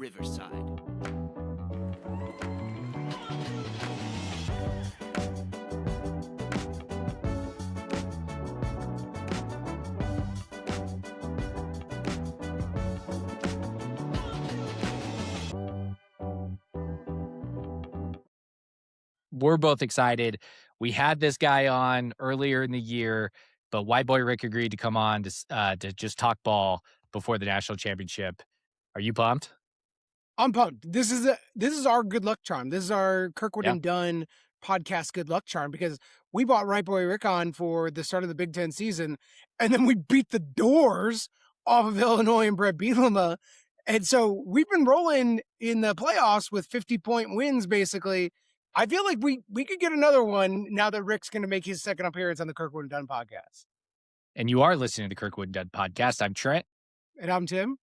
Riverside. We're both excited. We had this guy on earlier in the year, but White Boy Rick agreed to come on to just talk ball before the national championship. Are you pumped? I'm pumped. This is our good luck charm. This is our Kirkwood Yeah. and Dunn podcast good luck charm, because we bought Right Boy Rick on for the start of the Big Ten season, and then we beat the doors off of Illinois and Brett Bielema. And so we've been rolling in the playoffs with 50-point wins, basically. I feel like we could get another one now that Rick's going to make his second appearance on the Kirkwood and Dunn podcast. And you are listening to the Kirkwood and Dunn podcast. I'm Trent. And I'm Tim.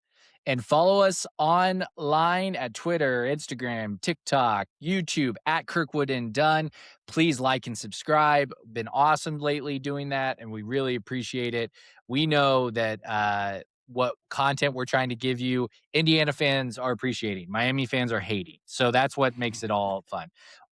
And follow us online at Twitter, Instagram, TikTok, YouTube at Kirkwood and Dunn. Please like and subscribe. Been awesome lately doing that, and we really appreciate it. We know that what content we're trying to give you, Indiana fans are appreciating. Miami fans are hating. So that's what makes it all fun.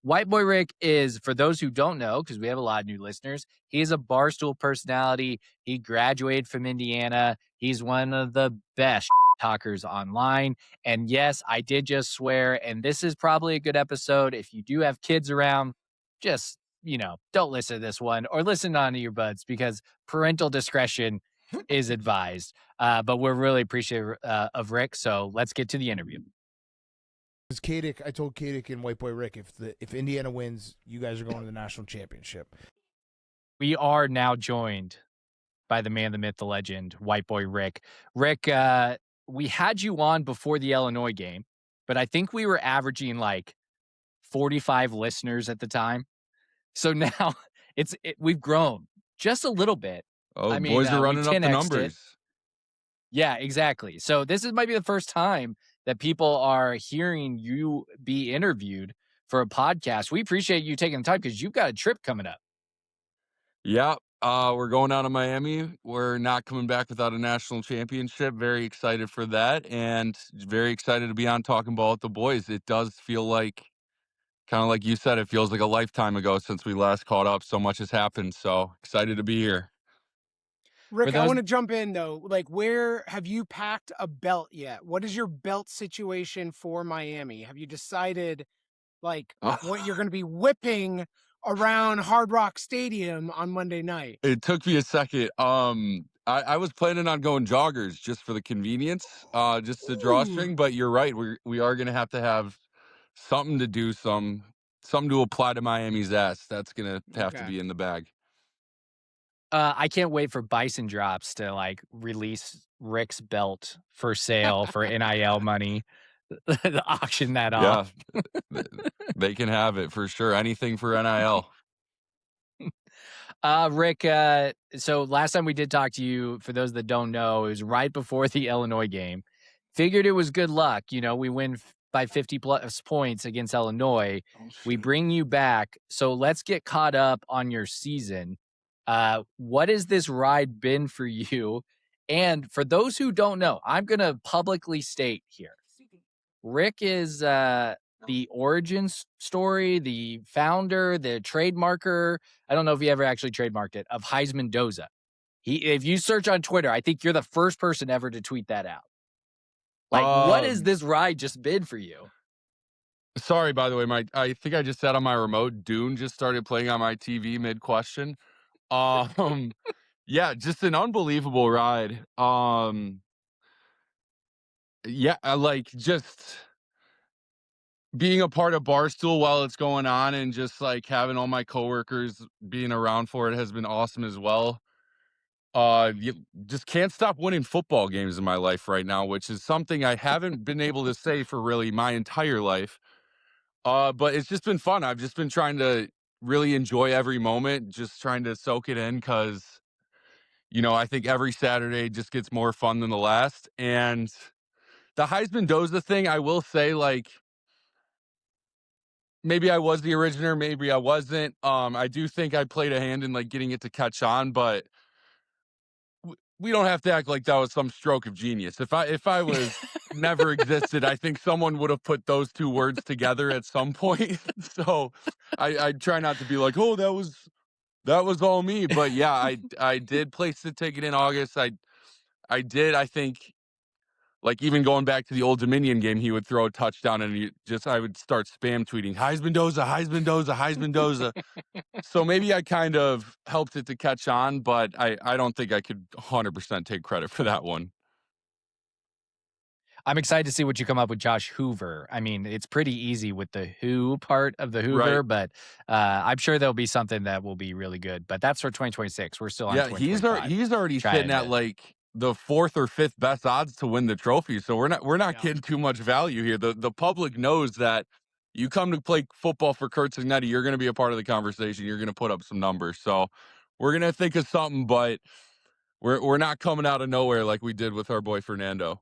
White Boy Rick is, for those who don't know, because we have a lot of new listeners, he is a Barstool personality. He graduated from Indiana. He's one of the best talkers online. And yes, I did just swear, and this is probably a good episode. If you do have kids around, just, don't listen to this one, or listen on earbuds, because parental discretion is advised. But we're really appreciative of Rick. So let's get to the interview. I told Kadick and White Boy Rick, if Indiana wins, you guys are going to the national championship. We are now joined by the man, the myth, the legend, White Boy Rick. Rick, we had you on before the Illinois game, but I think we were averaging like 45 listeners at the time. So now we've grown just a little bit. Oh, boys are running up the numbers. Yeah, exactly. So this might be the first time that people are hearing you be interviewed for a podcast. We appreciate you taking the time, because you've got a trip coming up. Yeah, we're going down to Miami. We're not coming back without a national championship. Very excited for that, and very excited to be on Talking Ball with the boys. It does feel like, kind of like you said, it feels like a lifetime ago since we last caught up. So much has happened. So excited to be here. Rick, I want to jump in, though. Like, where have you packed a belt yet? What is your belt situation for Miami? Have you decided, like, what you're going to be whipping around Hard Rock Stadium on Monday night? It took me a second. I was planning on going joggers just for the convenience, just the drawstring. But you're right. We are going to have something to do, something to apply to Miami's ass. That's going to have to be in the bag. I can't wait for Bison Drops to release Rick's belt for sale for NIL money, auction that off. Yeah, they can have it for sure. Anything for NIL. Rick, so last time we did talk to you, for those that don't know, it was right before the Illinois game. Figured it was good luck. We win by 50 plus points against Illinois. We bring you back. So let's get caught up on your season. What has this ride been for you? And for those who don't know, I'm going to publicly state here, Rick is the origin story, the founder, the trademarker. I don't know if he ever actually trademarked it, of HeisMendoza. If you search on Twitter, I think you're the first person ever to tweet that out. What has this ride just been for you? Sorry, by the way, I think I just said on my remote, Dune just started playing on my TV mid-question. Yeah, just an unbelievable ride. Yeah, just being a part of Barstool while it's going on, and just having all my coworkers being around for it has been awesome as well. You just can't stop winning football games in my life right now, which is something I haven't been able to say for really my entire life. But it's just been fun. I've just been trying to really enjoy every moment, just trying to soak it in, because I think every Saturday just gets more fun than the last. And the HeisMendoza thing, I will say, maybe I was the originator, maybe I wasn't. I do think I played a hand in getting it to catch on, but we don't have to act like that was some stroke of genius. If I was never existed, I think someone would have put those two words together at some point. So I try not to be like, oh, that was all me. But yeah, I did place the ticket in August. I did. I think, like, even going back to the Old Dominion game, he would throw a touchdown, and I would start spam tweeting HeisMendoza, HeisMendoza, HeisMendoza. So maybe I kind of helped it to catch on, but I don't think I could 100% take credit for that one. I'm excited to see what you come up with Josh Hoover. I mean, it's pretty easy with the who part of the Hoover, Right. but I'm sure there'll be something that will be really good. But that's for 2026. We're still on Yeah, 2025. he's already Trying sitting at, to like, the 4th or 5th best odds to win the trophy, so we're not Yeah. getting too much value here. The public knows that you come to play football for Kurt Signetti, you're gonna be a part of the conversation, you're gonna put up some numbers, so we're gonna think of something, but we're not coming out of nowhere like we did with our boy Fernando.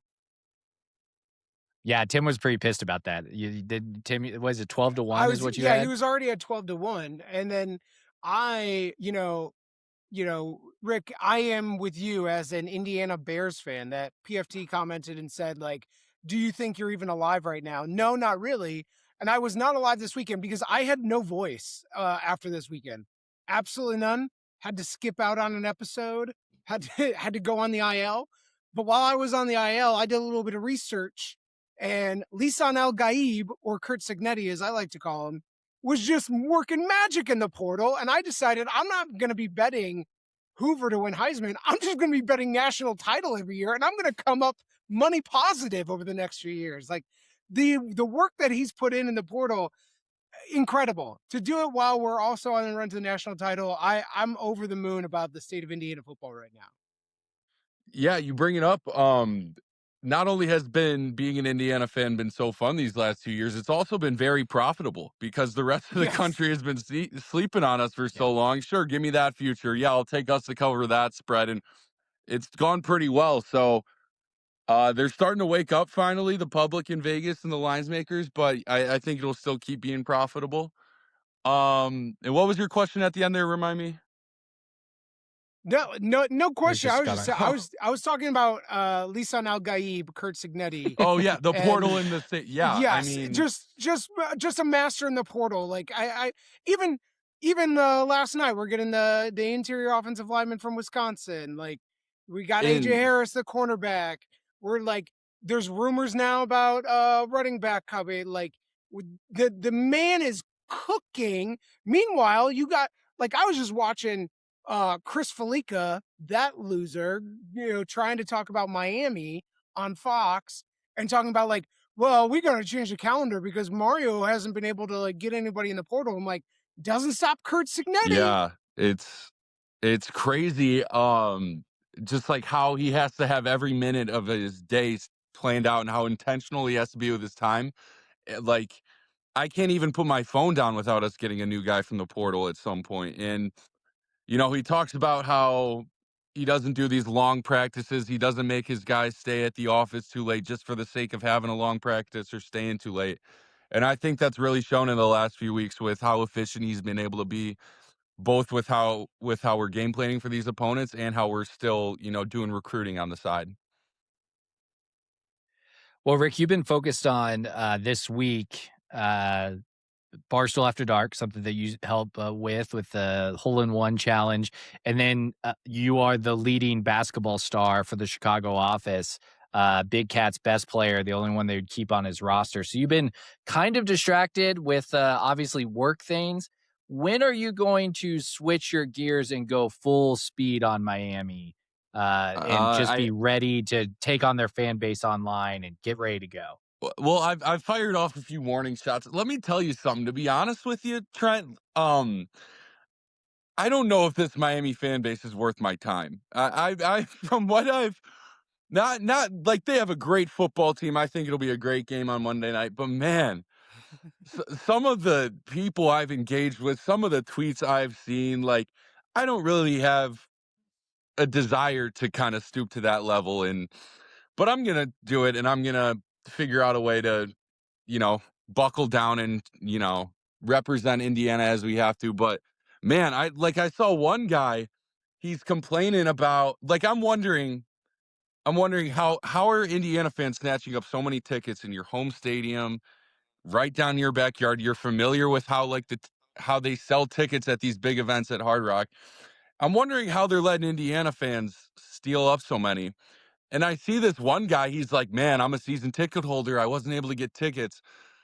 Yeah, Tim was pretty pissed about that. You did Tim, was it 12-1 is what you He had? was already at 12-1. And then I, Rick, I am with you as an Indiana Bears fan. That PFT commented and said, like, do you think you're even alive right now? No, not really. And I was not alive this weekend because I had no voice after this weekend. Absolutely none. Had to skip out on an episode. Had to go on the IL. But while I was on the IL, I did a little bit of research. And Lisan Al Gaib, or Kurt Signetti, as I like to call him, was just working magic in the portal. And I decided I'm not going to be betting Hoover to win Heisman. I'm just going to be betting national title every year. And I'm going to come up money positive over the next few years. Like the work that he's put in the portal, incredible. To do it while we're also on the run to the national title, I'm over the moon about the state of Indiana football right now. Yeah, you bring it up. Not only has being an Indiana fan been so fun these last 2 years, it's also been very profitable because the rest of the Yes. country has been sleeping on us for so long. Sure, give me that future. Yeah, I'll take us to cover that spread, and it's gone pretty well. So they're starting to wake up finally, the public in Vegas and the lines makers, but I think it'll still keep being profitable. And what was your question at the end there? Remind me. No question. just I was just comment. I was talking about Lisan Al Gaib, Kurt Signetti. Oh yeah, the And- portal in the state. Yeah, I Yes, mean, just a master in the portal. Like I even last night we're getting the interior offensive lineman from Wisconsin. Like we got AJ in Harris, the cornerback. We're like there's rumors now about running back coming. Like the man is cooking. Meanwhile, you got like I was just watching Chris Felica, that loser, trying to talk about Miami on Fox and talking about like, well, we got to change the calendar because Mario hasn't been able to like get anybody in the portal. I'm like, doesn't stop Kurt Signetti. yeah, it's crazy. Just like how he has to have every minute of his days planned out and how intentional he has to be with his time. Like I can't even put my phone down without us getting a new guy from the portal at some point. And he talks about how he doesn't do these long practices. He doesn't make his guys stay at the office too late just for the sake of having a long practice or staying too late. And I think that's really shown in the last few weeks with how efficient he's been able to be, both with how we're game planning for these opponents and how we're still, doing recruiting on the side. Well, Rick, you've been focused on this week, Barstool After Dark, something that you help with the hole-in-one challenge. And then you are the leading basketball star for the Chicago office. Big Cat's best player, the only one they would keep on his roster. So you've been kind of distracted with obviously work things. When are you going to switch your gears and go full speed on Miami and just be ready to take on their fan base online and get ready to go? Well, I've fired off a few warning shots. Let me tell you something. To be honest with you, Trent, I don't know if this Miami fan base is worth my time. I from what I've not like they have a great football team. I think it'll be a great game on Monday night. But man, some of the people I've engaged with, some of the tweets I've seen, like I don't really have a desire to kind of stoop to that level. But I'm gonna do it, and I'm gonna figure out a way to, buckle down and represent Indiana as we have to. But man, I saw one guy. he's complaining about, like, I'm wondering how are Indiana fans snatching up so many tickets in your home stadium, right down your backyard? You're familiar with how, like, how they sell tickets at these big events at Hard Rock. I'm wondering how they're letting Indiana fans steal up so many. And I see this one guy, he's like, "Man, I'm a season ticket holder. I wasn't able to get tickets."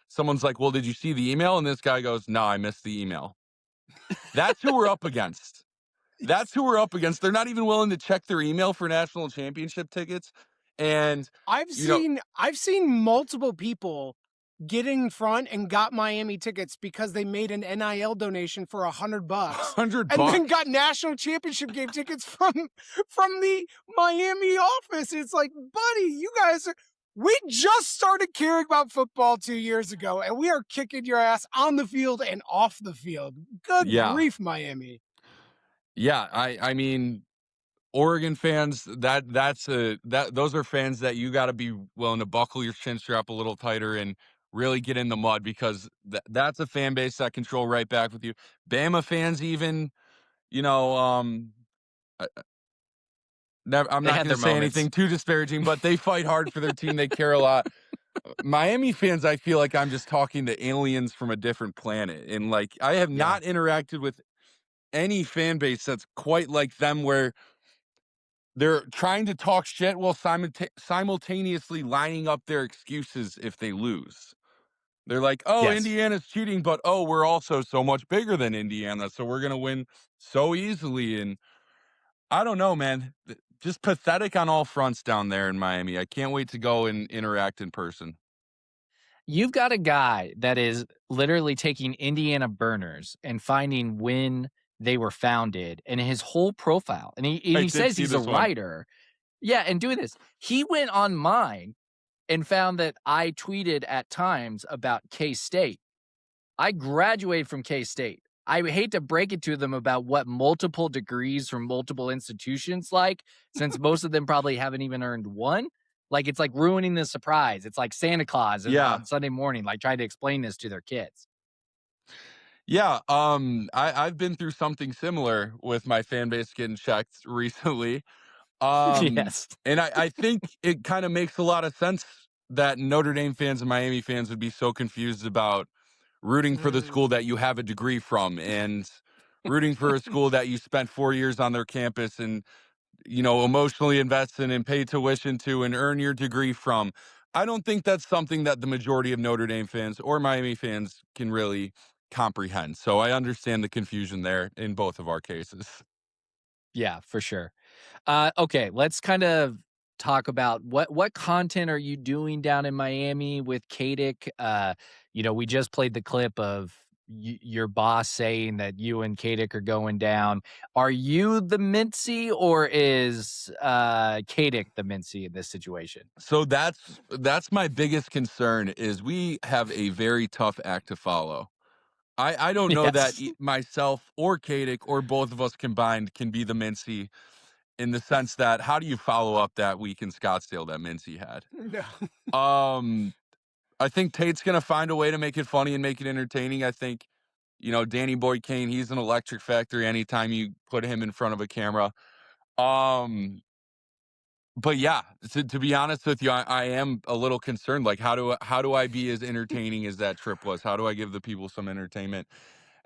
Someone's like, "Well, did you see the email?" And this guy goes, "No, I missed the email." That's who we're up against. That's who we're up against. They're not even willing to check their email for national championship tickets. And, I've you know, seen multiple people get in front and got Miami tickets because they made an NIL donation for $100 100 and then bucks. got national championship game tickets from the Miami office. It's like, buddy, you guys we just started caring about football 2 years ago, and we are kicking your ass on the field and off the field. Good Yeah. grief, Miami. Yeah. I mean, Oregon fans, those are fans that you got to be willing to buckle your chin strap a little tighter and really get in the mud, because that's a fan base that control right back with you. Bama fans, even, you know, I'm They not had going their to say moments. anything too disparaging, but they fight hard for their team. They care a lot. Miami fans, I feel like I'm just talking to aliens from a different planet, and, like, I have not interacted with any fan base that's quite like them, where they're trying to talk shit while simultaneously lining up their excuses if they lose. They're like, "Oh, Yes. Indiana's cheating, but, oh, we're also so much bigger than Indiana, so we're gonna win so easily." And I don't know, man. Just pathetic on all fronts down there in Miami. I can't wait to go and interact in person. You've got a guy that is literally taking Indiana burners and finding when they were founded and his whole profile. And I he did says see he's a this one. writer. Yeah, and doing this. He went on mine and found that I tweeted at times about K-State. I graduated from K-State. I hate to break it to them about what multiple degrees from multiple institutions like, since most of them probably haven't even earned one. Like, it's like ruining the surprise. It's like Santa Claus Yeah. on Sunday morning, like trying to explain this to their kids. Yeah, I've been through something similar with my fan base getting checked recently. Yes. And I think it kind of makes a lot of sense that Notre Dame fans and Miami fans would be so confused about rooting for the school that you have a degree from, and rooting for a school that you spent 4 years on their campus and, emotionally invest in and pay tuition to and earn your degree from. I don't think that's something that the majority of Notre Dame fans or Miami fans can really comprehend. So I understand the confusion there in both of our cases. Yeah, for sure. Okay, let's kind of talk about what content are you doing down in Miami with Kadik? We just played the clip of your boss saying that you and Kadik are going down. Are you the Mincy, or is Kadik the Mincy in this situation? So that's my biggest concern, is we have a very tough act to follow. I don't know that Yes. myself or Kadik or both of us combined can be the Mincy, in the sense that, how do you follow up that week in Scottsdale that Mincy had? No. Um, I think Tate's gonna find a way to make it funny and make it entertaining. I think, Danny Boy Kane, he's an electric factory anytime you put him in front of a camera. Um, but yeah, to be honest with you, I am a little concerned. Like, how do I be as entertaining as that trip was? How do I give the people some entertainment?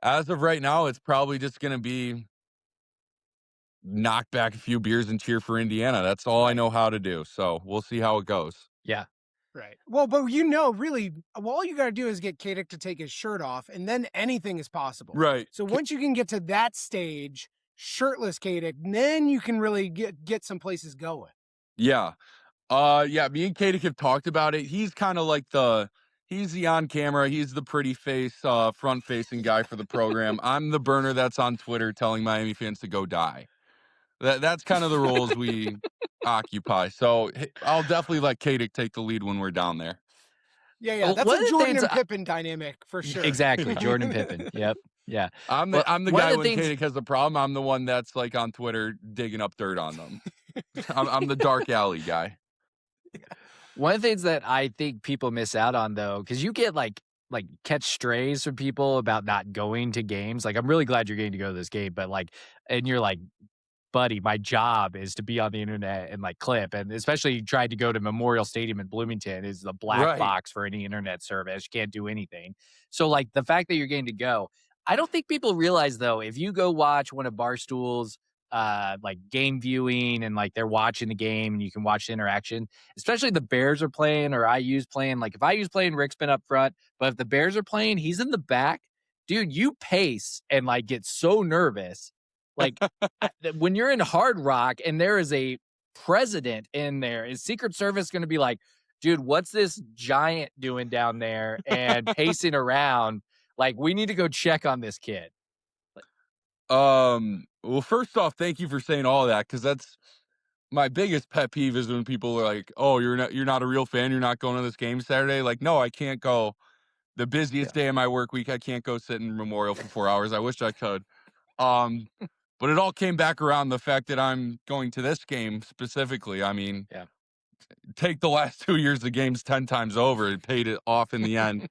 As of right now, it's probably just gonna be knock back a few beers and cheer for Indiana. That's all I Right. know how to do. So we'll see how it goes. Yeah. Right. Well, but really, all you got to do is get Kadik to take his shirt off, and then anything is possible. Right. So once you can get to that stage, shirtless Kadik, then you can really get some places going. Yeah. Yeah, me and Kadik have talked about it. He's kind of like he's the on camera, he's the pretty face, front facing guy for the program. I'm the burner that's on Twitter telling Miami fans to go die. That's kind of the roles we occupy. So I'll definitely let Kadik take the lead when we're down there. Yeah. That's One a of the Jordan things and Pippen dynamic for sure. exactly, Jordan Pippen. Yep. Yeah. I'm Well, the one guy of the when things Kadik has a problem. I'm the one that's like on Twitter digging up dirt on them. I'm the dark alley guy. One of the things that I think people miss out on, though, because you get like catch strays from people about not going to games. Like, I'm really glad you're getting to go to this game, but and you're like, buddy, my job is to be on the internet and like clip, and especially tried to go to Memorial Stadium in Bloomington is the black Right. box for any internet service. You can't do anything. So like the fact that you're getting to go, I don't think people realize though, if you go watch one of Barstool's like game viewing and like they're watching the game and you can watch the interaction, especially the Bears are playing or IU's playing. Like if IU's playing, Rick's been up front, but if the Bears are playing, he's in the back. Dude, you pace and like get so nervous. Like when you're in Hard Rock and there is a president in there, is Secret Service going to be like, dude, what's this giant doing down there and pacing around? Like, we need to go check on this kid. Well, first off, thank you for saying all that, because that's my biggest pet peeve is when people are like, "Oh, you're not a real fan. You're not going to this game Saturday." Like, no, I can't go. The busiest day of my work week, I can't go sit in Memorial for 4 hours. I wish I could. But it all came back around the fact that I'm going to this game specifically. I mean, Yeah. take the last 2 years of games 10 times over. It paid it off in the end.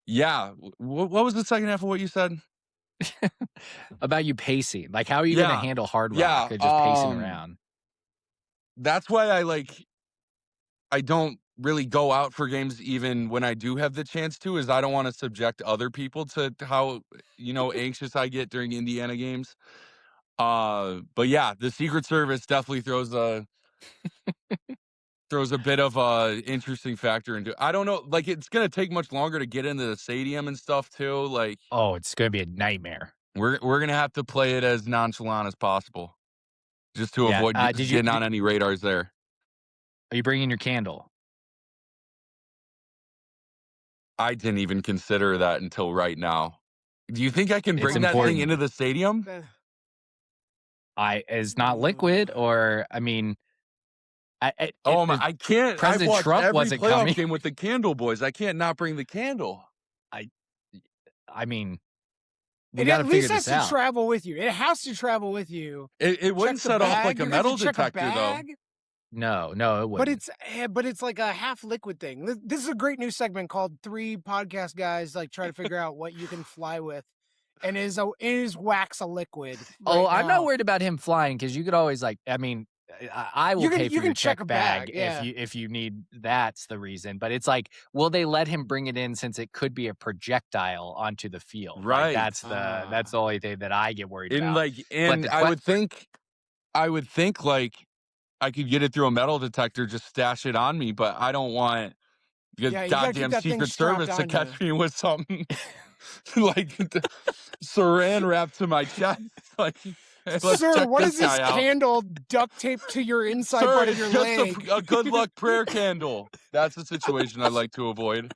Yeah. What was the second half of what you said? About you pacing. Like, how are you going to Yeah. handle Hard Yeah. Rock just pacing around? That's why I don't really go out for games even when I do have the chance to, is I don't want to subject other people to how, anxious I get during Indiana games. But yeah, the Secret Service definitely throws a bit of a interesting factor into it. I don't know, like it's gonna take much longer to get into the stadium and stuff too. Like, Oh, it's going to be a nightmare. we're gonna have to play it as nonchalant as possible, just to Yeah. avoid Did getting on any radars there. Are you bringing your candle? I didn't even consider that until right now. Do you think I can It's bring that thing important. into the stadium? It's not liquid, or I mean, I can't. I've President watched Trump every wasn't playoff coming. game with the Candle Boys. I can't not bring the candle. I mean, we It got to at figure least has this to out. travel with you. It has to travel with you. It wouldn't Check the set off like bag. a You have to metal check a detector, though. bag. No, it wouldn't. But it's like a half liquid thing. This is a great new segment called 3 podcast guys like try to figure out what you can fly with, and is wax a liquid? Oh, I'm not now. worried about him flying because you could always like. I mean, I will pay for you your can check check a bag bag, yeah. if you need. That's the reason. But it's like, will they let him bring it in since it could be a projectile onto the field? Like, Right. that's the only thing that I get worried And about. I would think like I could get it through a metal detector, just stash it on me, but I don't want the Yeah, you gotta keep goddamn that thing Secret strapped Service to on catch you. me with something like saran wrapped to my chest. Like, let's Sir, check what this is this guy out. candle duct taped to your inside Sir, part of it's your just leg? a good luck prayer candle. That's the situation I'd like to avoid.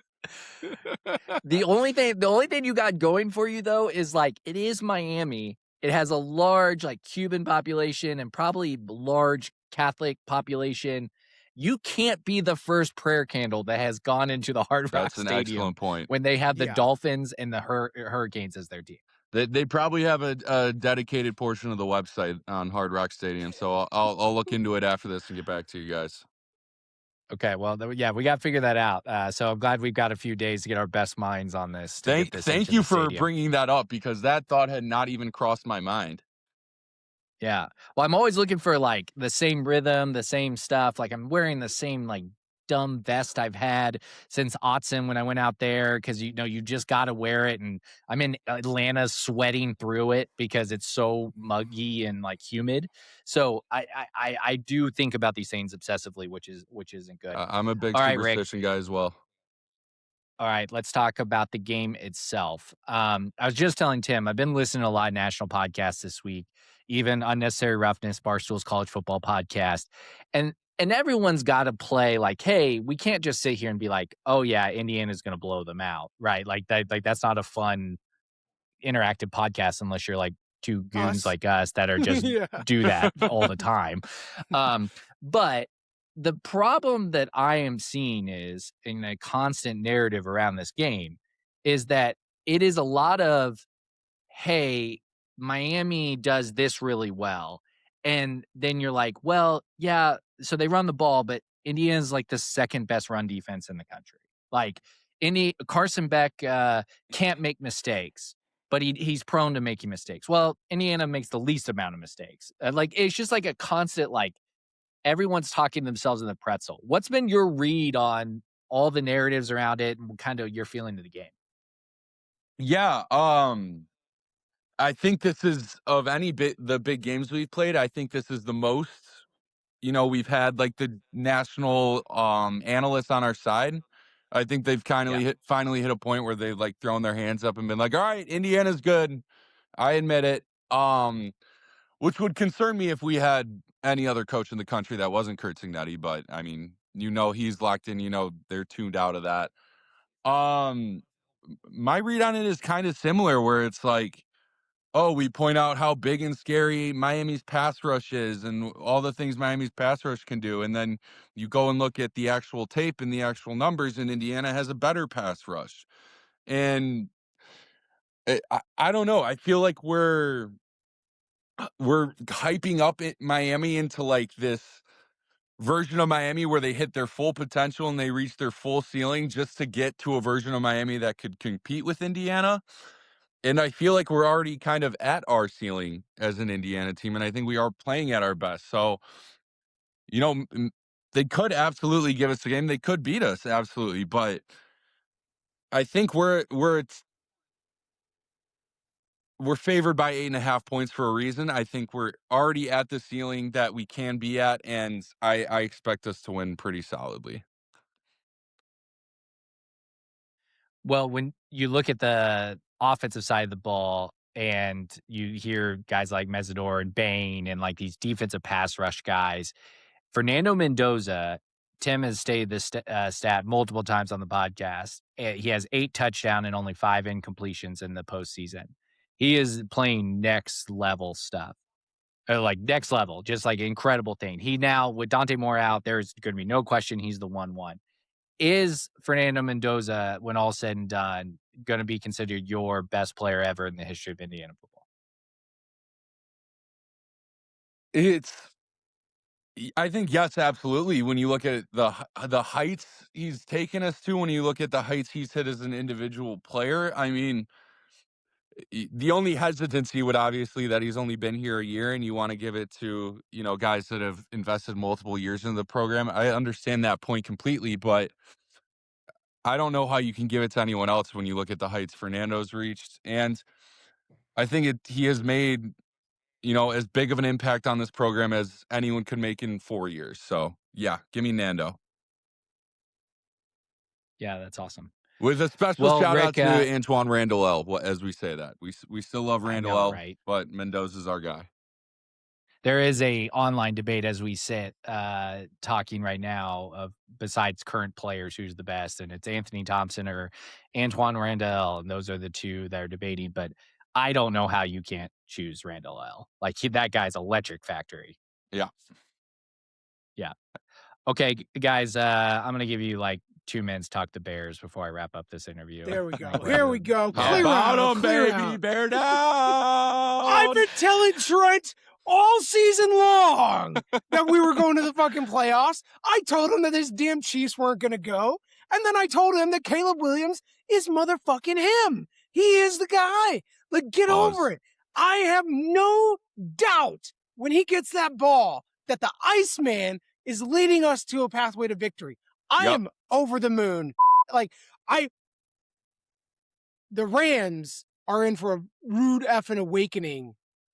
The only thing you got going for you though is like it is Miami. It has a large like Cuban population and probably large Catholic population. You can't be the first prayer candle that has gone into the Hard Rock That's an Stadium excellent point. when they have the Yeah. Dolphins and the Hurricanes as their team. They probably have a dedicated portion of the website on Hard Rock Stadium, so I'll look into it after this and get back to you guys. Okay, well, yeah, we got to figure that out. So I'm glad we've got a few days to get our best minds on this. Thank you for bringing that up, because that thought had not even crossed my mind. Yeah. Well, I'm always looking for like the same rhythm, the same stuff. Like I'm wearing the same like dumb vest I've had since Autzen when I went out there because you just got to wear it, and I'm in Atlanta sweating through it because it's so muggy and like humid. So I do think about these things obsessively, which isn't good. I'm a big All right, Rick. superstition guy as well. All right, let's talk about the game itself. I was just telling Tim, I've been listening to a lot of national podcasts this week, even Unnecessary Roughness, Barstool's college football podcast. And everyone's got to play like, hey, we can't just sit here and be like, oh yeah, Indiana's going to blow them out, right? Like that's not a fun interactive podcast unless you're like two goons Us. like us that are just Yeah. do that all the time. But the problem that I am seeing is in a constant narrative around this game is that it is a lot of, hey, Miami does this really well. And then you're like, well, yeah, so they run the ball, but Indiana's like the second best run defense in the country. Like Carson Beck can't make mistakes. but he's prone to making mistakes. Well, Indiana makes the least amount of mistakes. Like, it's just like a constant, like, everyone's talking themselves in the pretzel. What's been your read on all the narratives around it and kind of your feeling of the game? Yeah, I think this is of the big games we've played, I think this is the most, we've had like the national analysts on our side. I think they've Yeah. finally hit a point where they've like thrown their hands up and been like, all right, Indiana's good. I admit it. Which would concern me if we had any other coach in the country that wasn't Kurt Cignetti, but I mean, he's locked in, they're tuned out of that. Um my read on it is kind of similar where it's like, oh, we point out how big and scary Miami's pass rush is and all the things Miami's pass rush can do. And then you go and look at the actual tape and the actual numbers, and Indiana has a better pass rush. And I don't know. I feel like we're hyping up Miami into like this version of Miami where they hit their full potential and they reach their full ceiling just to get to a version of Miami that could compete with Indiana. And I feel like we're already kind of at our ceiling as an Indiana team, and I think we are playing at our best. So, they could absolutely give us a game. They could beat us, absolutely. But I think we're favored by 8.5 points for a reason. I think we're already at the ceiling that we can be at, and I expect us to win pretty solidly. Well, when you look at the offensive side of the ball and you hear guys like Mesidor and Bain and like these defensive pass rush guys, Fernando Mendoza, Tim has stated this stat multiple times on the podcast. He has 8 touchdowns and only 5 incompletions in the postseason. He is playing next level stuff. Like next level, just like incredible thing. He now, with Dante Moore out, there's going to be no question he's the 1-1. Is Fernando Mendoza, when all said and done, going to be considered your best player ever in the history of Indiana football? I think yes, absolutely. When you look at the heights he's taken us to, when you look at the heights he's hit as an individual player, I mean, the only hesitancy would obviously that he's only been here a year, and you want to give it to guys that have invested multiple years in the program. I understand that point completely, but I don't know how you can give it to anyone else when you look at the heights Fernando's reached, and I think he has made as big of an impact on this program as anyone could make in 4 years. So, yeah, give me Nando. Yeah, that's awesome. With a special Well, shout out Rick, to Antoine Randall L, as we say that. We still love I Randall know, L, right? but Mendoza's our guy. There is a online debate as we sit talking right now of, besides current players, who's the best, and it's Anthony Thompson or Antoine Randall, and those are the two that are debating. But I don't know how you can't choose Randall L. Like that guy's electric factory. Yeah. Yeah. Okay, guys, I'm gonna give you like 2 minutes to talk to Bears before I wrap up this interview. There we go. Here we go. How Clear about out, him, clear baby? out. Bear down. I've been telling Trent all season long that we were going to the fucking playoffs. I told him that his damn Chiefs weren't going to go. And then I told him that Caleb Williams is motherfucking him. He is the guy. Like, get over it. I have no doubt when he gets that ball that the Iceman is leading us to a pathway to victory. I am over the moon. Like, the Rams are in for a rude effing awakening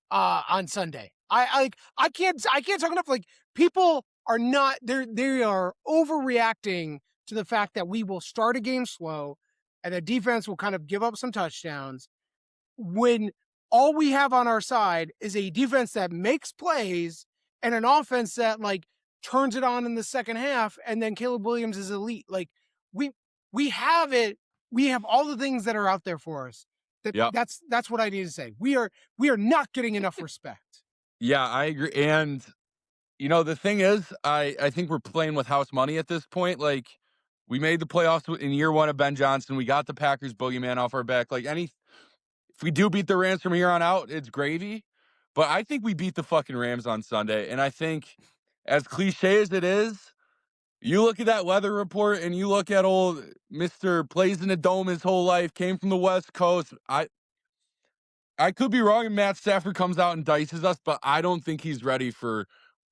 on Sunday. I can't talk enough. Like, people are not, they are overreacting to the fact that we will start a game slow and the defense will kind of give up some touchdowns when all we have on our side is a defense that makes plays and an offense that like turns it on in the second half, and then Caleb Williams is elite. Like, we have it. We have all the things that are out there for us. That's what I need to say. We are not getting enough respect. Yeah, I agree. And the thing is, I think we're playing with house money at this point. Like, we made the playoffs in year 1 of Ben Johnson. We got the Packers boogeyman off our back. Like, if we do beat the Rams from here on out, it's gravy. But I think we beat the fucking Rams on Sunday. And I think, as cliche as it is, you look at that weather report and you look at old Mr. plays in a dome his whole life, came from the West Coast. I could be wrong and Matt Stafford comes out and dices us, but I don't think he's ready for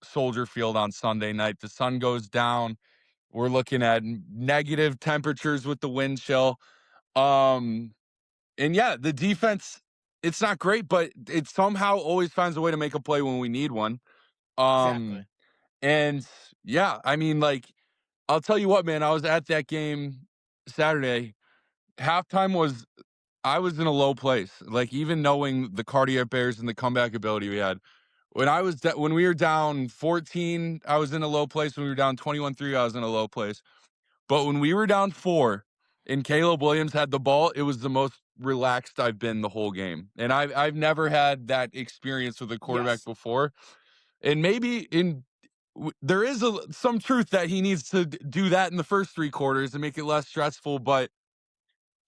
Soldier Field on Sunday night. The sun goes down. We're looking at negative temperatures with the wind chill. And yeah, the defense, it's not great, but it somehow always finds a way to make a play when we need one. Exactly. And yeah, I mean, like, I'll tell you what, man, I was at that game Saturday. Halftime was I was in a low place. Like, even knowing the cardiac bears and the comeback ability we had. When we were down 14, I was in a low place. When we were down 21-3, I was in a low place. But when we were down 4 and Caleb Williams had the ball, it was the most relaxed I've been the whole game. And I've never had that experience with a quarterback Yes. before. And maybe there is some truth that he needs to do that in the first 3 quarters and make it less stressful, but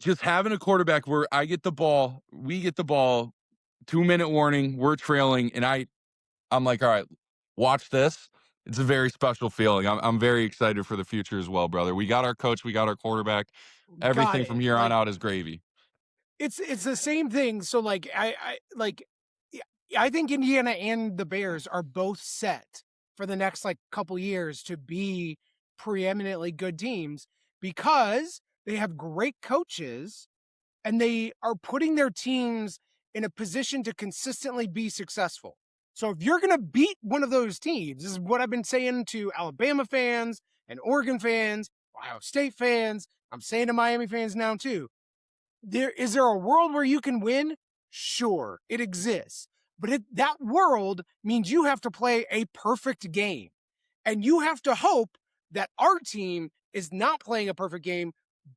just having a quarterback where I get the ball, we get the ball, 2-minute warning, we're trailing, and I'm like, all right, watch this. It's a very special feeling. I'm very excited for the future as well, brother. We got our coach, we got our quarterback. Got Everything it. from here on Like, out is gravy. it's the same thing. So like yeah, I think Indiana and the Bears are both set for the next like couple years to be preeminently good teams because they have great coaches and they are putting their teams in a position to consistently be successful. So if you're going to beat one of those teams, this is what I've been saying to Alabama fans and Oregon fans, Ohio State fans, I'm saying to Miami fans now too. Is there a world where you can win? Sure, it exists. But that world means you have to play a perfect game. And you have to hope that our team is not playing a perfect game.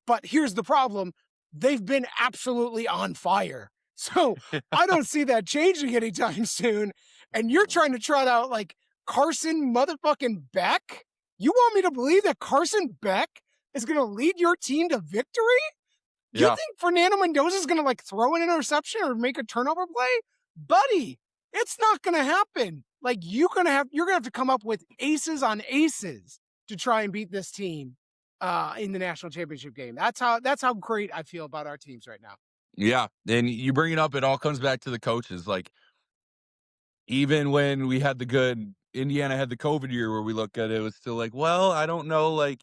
But here's the problem. They've been absolutely on fire. So I don't see that changing anytime soon. And you're trying to trot out like Carson motherfucking Beck? You want me to believe that Carson Beck is going to lead your team to victory? You Yeah. think Fernando Mendoza is going to like throw an interception or make a turnover play? Buddy, it's not going to happen. Like you're going to have to come up with aces on aces to try and beat this team in the national championship game. That's how great I feel about our teams right now. Yeah. And you bring it up, it all comes back to the coaches. Like, even when we had Indiana had the COVID year where we look at it, it was still like, well, I don't know. Like,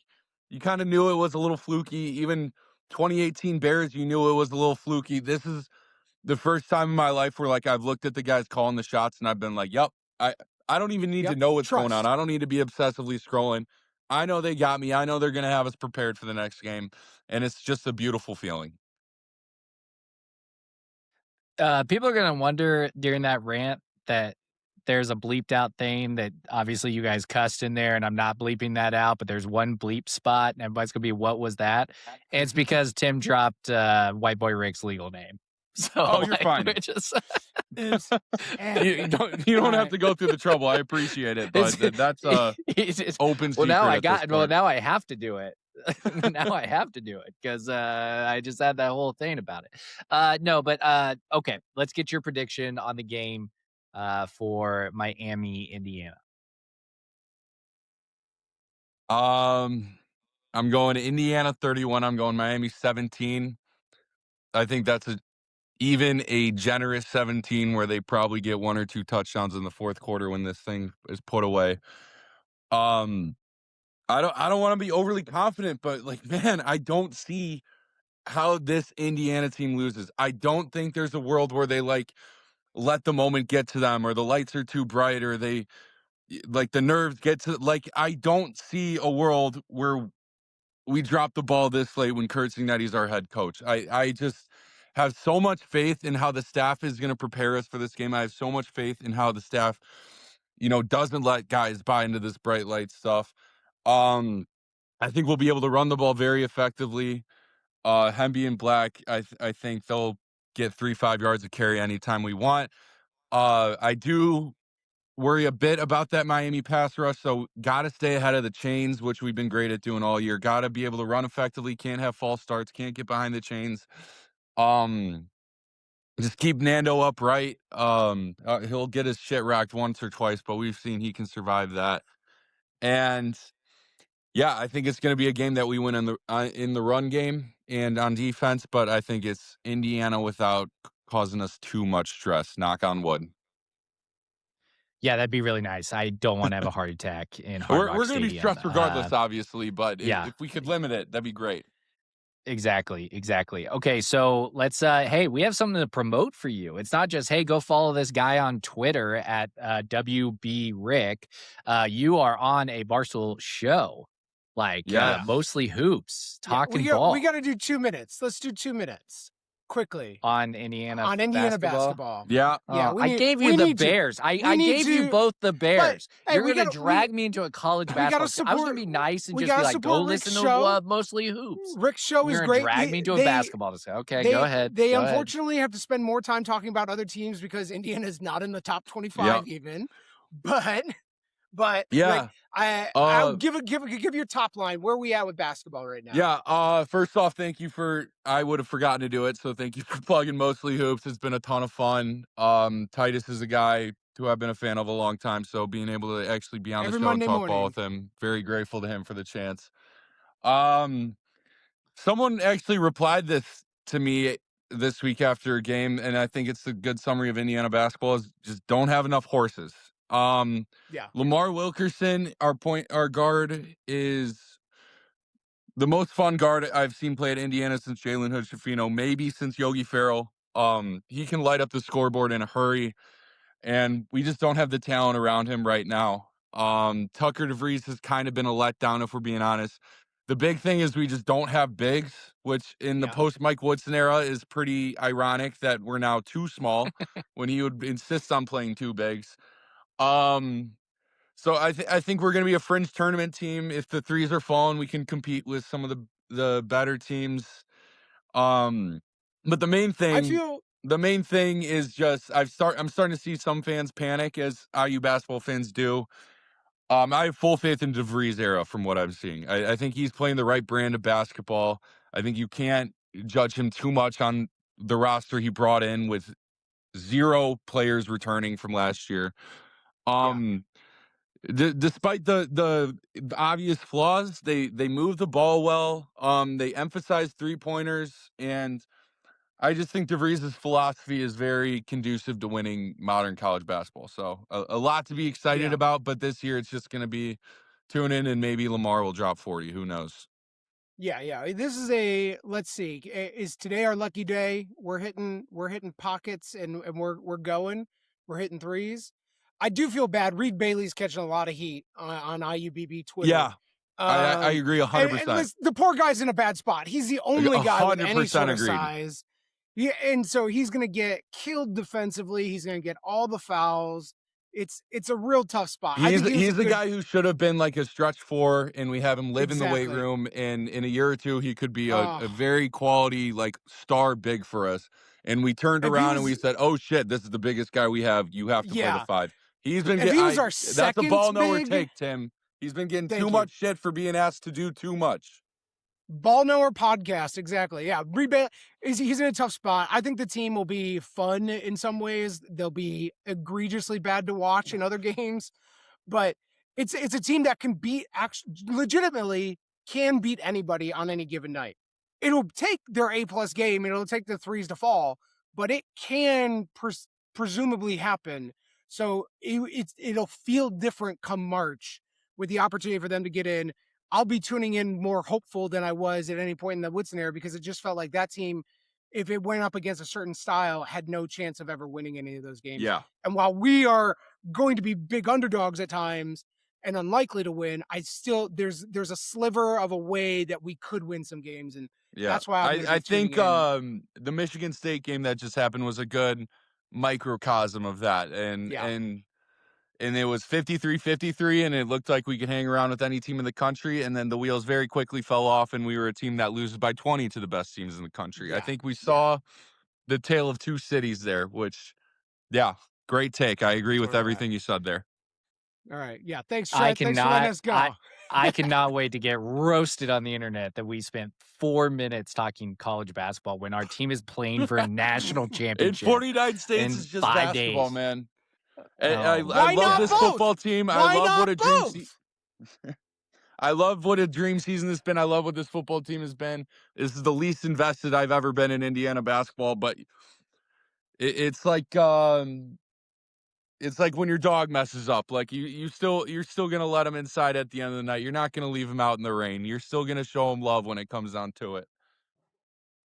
you kind of knew it was a little fluky. Even 2018 Bears, you knew it was a little fluky. This is the first time in my life where, like, I've looked at the guys calling the shots and I've been like, yep, I don't even need to know what's going on. Trust. I don't need to be obsessively scrolling. I know they got me. I know they're going to have us prepared for the next game. And it's just a beautiful feeling. People are gonna wonder during that rant that there's a bleeped out thing that obviously you guys cussed in there, and I'm not bleeping that out, but there's one bleep spot, and everybody's gonna be, what was that? And it's because Tim dropped White Boy Rick's legal name. So Oh, you're fine. we're just You don't have to go through the trouble. I appreciate it, but that's open secret. Well, now at this point. now I have to do it. Now I have to do it because I just had that whole thing about it. No, but okay, let's get your prediction on the game for Miami, Indiana. I'm going to Indiana 31. I'm going Miami 17. I think that's even a generous 17 where they probably get 1 or 2 touchdowns in the fourth quarter when this thing is put away. I don't want to be overly confident, but like, man, I don't see how this Indiana team loses. I don't think there's a world where they like let the moment get to them or the lights are too bright or they like the nerves get to like I don't see a world where we drop the ball this late when Kurt Cignetti's our head coach. I just have so much faith in how the staff is going to prepare us for this game. I have so much faith in how the staff, doesn't let guys buy into this bright light stuff. I think we'll be able to run the ball very effectively. Hemby and Black, I think they'll get 3-5 yards of carry anytime we want. I do worry a bit about that Miami pass rush, so got to stay ahead of the chains, which we've been great at doing all year. Got to be able to run effectively. Can't have false starts. Can't get behind the chains. Just keep Nando upright. He'll get his shit racked once or twice, but we've seen he can survive that. And yeah, I think it's going to be a game that we win in the run game and on defense, but I think it's Indiana without causing us too much stress. Knock on wood. Yeah, that'd be really nice. I don't want to have a heart attack in Hard Rock We're going to be Stadium. stressed regardless, obviously, but yeah. if we could limit it, that'd be great. Exactly. Okay, so let's hey, we have something to promote for you. It's not just, hey, go follow this guy on Twitter at WB Rick. You are on a Barstool show. Like Yes. mostly hoops, Yeah, talking ball. we got to do 2 minutes. Let's do 2 minutes quickly on Indiana basketball. Yeah. Yeah, I gave you the Bears. I gave you both the Bears. But, hey, You're going to drag me into a college basketball. I was going to be nice and just be like, go listen to Mostly Hoops. Rick's show is You're great. Drag me into a basketball to say, okay, go ahead. They unfortunately have to spend more time talking about other teams because Indiana is not in the top 25 even. But yeah, Rick, I'll give your top line. Where are we at with basketball right now? Yeah. First off, thank you I would have forgotten to do it, so thank you for plugging Mostly Hoops. It's been a ton of fun. Titus is a guy who I've been a fan of a long time, so being able to actually be on the show and talk ball with him, very grateful to him for the chance. Someone actually replied this to me this week after a game, and I think it's a good summary of Indiana basketball is just don't have enough horses. Lamar Wilkerson, our guard, is the most fun guard I've seen play at Indiana since Jalen Hood-Schifino, maybe since Yogi Ferrell. He can light up the scoreboard in a hurry, and we just don't have the talent around him right now. Tucker DeVries has kind of been a letdown, if we're being honest. The big thing is we just don't have bigs, which in the post-Mike Woodson era is pretty ironic that we're now too small when he would insist on playing two bigs. So I think we're going to be a fringe tournament team. If the threes are falling, we can compete with some of the better teams. But the main thing is just I'm starting to see some fans panic, as IU basketball fans do. I have full faith in DeVries' era from what I'm seeing. I think he's playing the right brand of basketball. I think you can't judge him too much on the roster he brought in with 0 players returning from last year. Despite the obvious flaws, they move the ball well. They emphasize 3-pointers, and I just think DeVries' philosophy is very conducive to winning modern college basketball. So a lot to be excited about, but this year it's just going to be tune in and maybe Lamar will drop 40. Who knows? Yeah. This is let's see. Is today our lucky day? We're hitting pockets and we're going. We're hitting threes. I do feel bad. Reed Bailey's catching a lot of heat on IUBB Twitter. Yeah. I agree 100%. The poor guy's in a bad spot. He's the only guy with any sort of size. Yeah, and so he's going to get killed defensively. He's going to get all the fouls. It's a real tough spot. He's the guy who should have been like a stretch 4, and we have him live in the weight room. And in a year or two, he could be a very quality like star big for us. And we turned around and we said, "Oh shit, this is the biggest guy we have. You have to play the 5." He's been getting. That's a ball knower take, Tim. He's been getting too much shit for being asked to do too much. Ball knower podcast, exactly. Yeah, he's in a tough spot. I think the team will be fun in some ways. They'll be egregiously bad to watch in other games, but it's a team that can legitimately can beat anybody on any given night. It'll take their A+ game and it'll take the threes to fall, but it can presumably happen. So it'll feel different come March with the opportunity for them to get in. I'll be tuning in more hopeful than I was at any point in the Woodson era because it just felt like that team, if it went up against a certain style, had no chance of ever winning any of those games. Yeah. And while we are going to be big underdogs at times and unlikely to win, there's a sliver of a way that we could win some games, and that's why I think the Michigan State game that just happened was a good microcosm of that, and it was 53-53, and it looked like we could hang around with any team in the country, and then the wheels very quickly fell off, and we were a team that loses by 20 to the best teams in the country. I think we saw the tale of two cities there, which, great take. I agree with everything you said there. All right. Yeah, thanks, Trent. Thanks for letting us go. I cannot wait to get roasted on the internet that we spent 4 minutes talking college basketball when our team is playing for a national championship. In 49 states is just basketball, days. Man. I love this football team. I love what a dream season. I love what a dream season has been. I love what this football team has been. This is the least invested I've ever been in Indiana basketball, but it's like when your dog messes up. Like you're still gonna let him inside at the end of the night. You're not gonna leave him out in the rain. You're still gonna show him love when it comes down to it.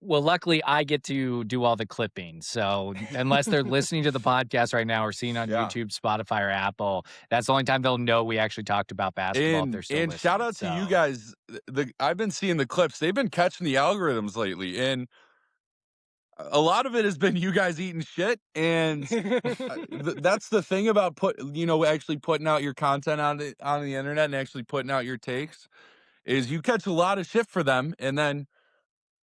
Well, luckily, I get to do all the clipping. So unless they're listening to the podcast right now or seeing on Yeah. YouTube, Spotify, or Apple, that's the only time they'll know we actually talked about basketball if they're still And listening. shout out to you guys. I've been seeing the clips. They've been catching the algorithms lately, and a lot of it has been you guys eating shit. And that's the thing about actually putting out your content on the internet and actually putting out your takes is you catch a lot of shit for them, and then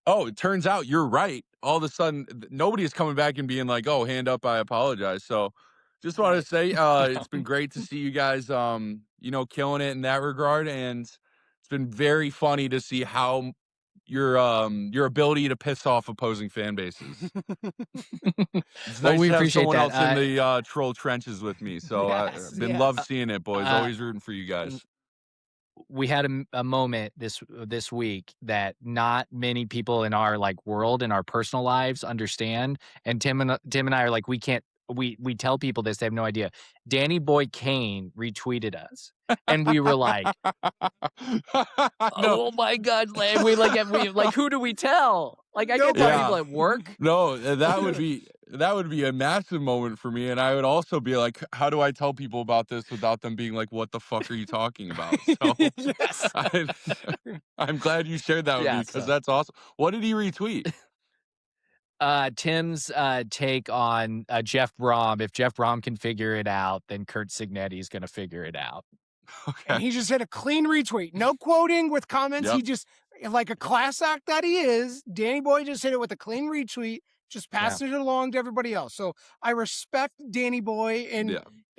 it turns out you're right. All of a sudden, nobody is coming back and being like, "Oh, hand up, I apologize." So, just wanted to say, it's been great to see you guys, killing it in that regard, and it's been very funny to see how your ability to piss off opposing fan bases. It's Well, nice we to have appreciate someone that. else in the troll trenches with me. So, Yes, been yes. love seeing it, boys. Uh, Always rooting for you guys. we had a moment this week that not many people in our world in our personal lives understand, and Tim and I are like, we tell people this, they have no idea. Danny Boy Kane retweeted us, and we were like, No. oh my god, who do we tell? I get Nobody. tell people at work. No, that would be a massive moment for me, and I would also be like, how do I tell people about this without them being like, "What the fuck are you talking about?" So, Yes. I'm glad you shared that with me Yeah, because so that's awesome. What did he retweet? Tim's take on Jeff Brom. If Jeff Brom can figure it out, then Kurt Signetti is going to figure it out. And Okay. he just hit a clean retweet. No quoting with comments. Yep. He just, like a class act that he is, Danny Boy just hit it with a clean retweet, just passing it along to everybody else. So I respect Danny Boy in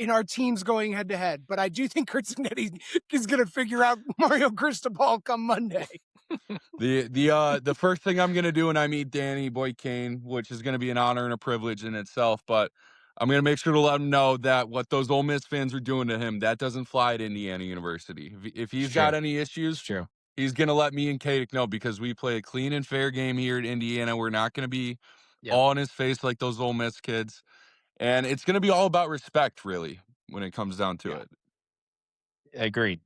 our teams going head to head. But I do think Kurt Signetti is going to figure out Mario Cristobal come Monday. The first thing I'm gonna do when I meet Danny Boy Kane, which is gonna be an honor and a privilege in itself, but I'm gonna make sure to let him know that what those Ole Miss fans are doing to him, that doesn't fly at Indiana University. If he's got any issues, It's true. he's gonna let me and Kadick know because we play a clean and fair game here at Indiana. We're not gonna be all in his face like those Ole Miss kids, and it's gonna be all about respect, really, when it comes down to it. Agreed.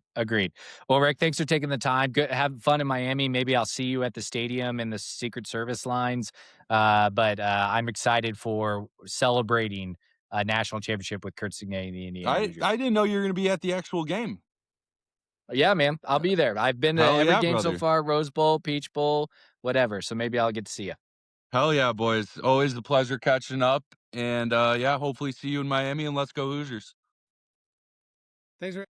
Well, Rick, thanks for taking the time. Good, have fun in Miami. Maybe I'll see you at the stadium in the Secret Service lines. But I'm excited for celebrating a national championship with Kurt Signetti in the Indiana Hoosiers. I didn't know you were gonna be at the actual game. Yeah, man, I'll be there. I've been to Hell every yeah, game so brother. far: Rose Bowl, Peach Bowl, whatever. So maybe I'll get to see you. Hell yeah, boys. Always a pleasure catching up. And hopefully see you in Miami, and let's go Hoosiers. Thanks, Rick.